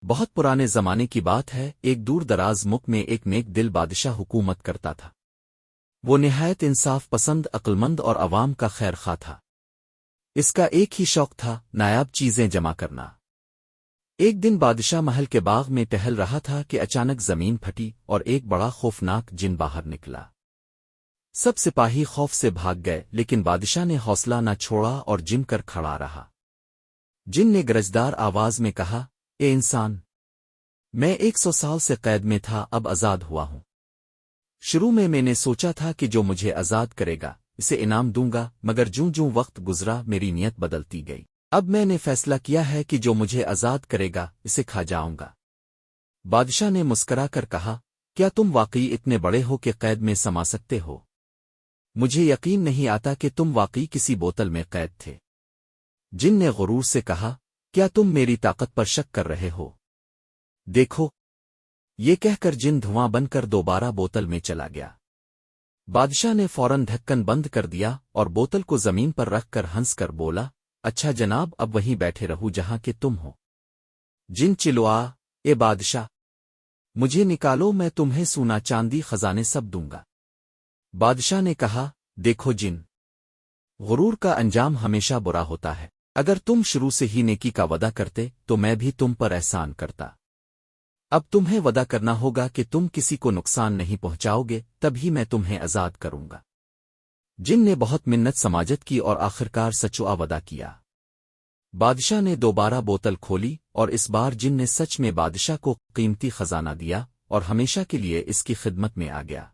بہت پرانے زمانے کی بات ہے، ایک دور دراز ملک میں ایک نیک دل بادشاہ حکومت کرتا تھا۔ وہ نہایت انصاف پسند، عقلمند اور عوام کا خیر خواہ تھا۔ اس کا ایک ہی شوق تھا، نایاب چیزیں جمع کرنا۔ ایک دن بادشاہ محل کے باغ میں ٹہل رہا تھا کہ اچانک زمین پھٹی اور ایک بڑا خوفناک جن باہر نکلا۔ سب سپاہی خوف سے بھاگ گئے، لیکن بادشاہ نے حوصلہ نہ چھوڑا اور جم کر کھڑا رہا۔ جن نے گرجدار آواز میں کہا، اے انسان، میں 100 سال سے قید میں تھا، اب آزاد ہوا ہوں۔ شروع میں نے سوچا تھا کہ جو مجھے آزاد کرے گا اسے انعام دوں گا، مگر جوں وقت گزرا میری نیت بدلتی گئی۔ اب میں نے فیصلہ کیا ہے کہ جو مجھے آزاد کرے گا اسے کھا جاؤں گا۔ بادشاہ نے مسکرا کر کہا، کیا تم واقعی اتنے بڑے ہو کہ قید میں سما سکتے ہو؟ مجھے یقین نہیں آتا کہ تم واقعی کسی بوتل میں قید تھے۔ جن نے غرور سے کہا، کیا تم میری طاقت پر شک کر رہے ہو؟ دیکھو، یہ کہہ کر جن دھواں بن کر دوبارہ بوتل میں چلا گیا۔ بادشاہ نے فوراً ڈھکن بند کر دیا اور بوتل کو زمین پر رکھ کر ہنس کر بولا، اچھا جناب، اب وہیں بیٹھے رہو جہاں کہ تم ہو۔ جن چلوا، اے بادشاہ، مجھے نکالو، میں تمہیں سونا چاندی خزانے سب دوں گا۔ بادشاہ نے کہا، دیکھو جن، غرور کا انجام ہمیشہ برا ہوتا ہے۔ اگر تم شروع سے ہی نیکی کا وعدہ کرتے تو میں بھی تم پر احسان کرتا۔ اب تمہیں وعدہ کرنا ہوگا کہ تم کسی کو نقصان نہیں پہنچاؤ گے، تب ہی میں تمہیں آزاد کروں گا۔ جن نے بہت منت سماجت کی اور آخرکار سچوا وعدہ کیا۔ بادشاہ نے دوبارہ بوتل کھولی اور اس بار جن نے سچ میں بادشاہ کو قیمتی خزانہ دیا اور ہمیشہ کے لیے اس کی خدمت میں آ گیا۔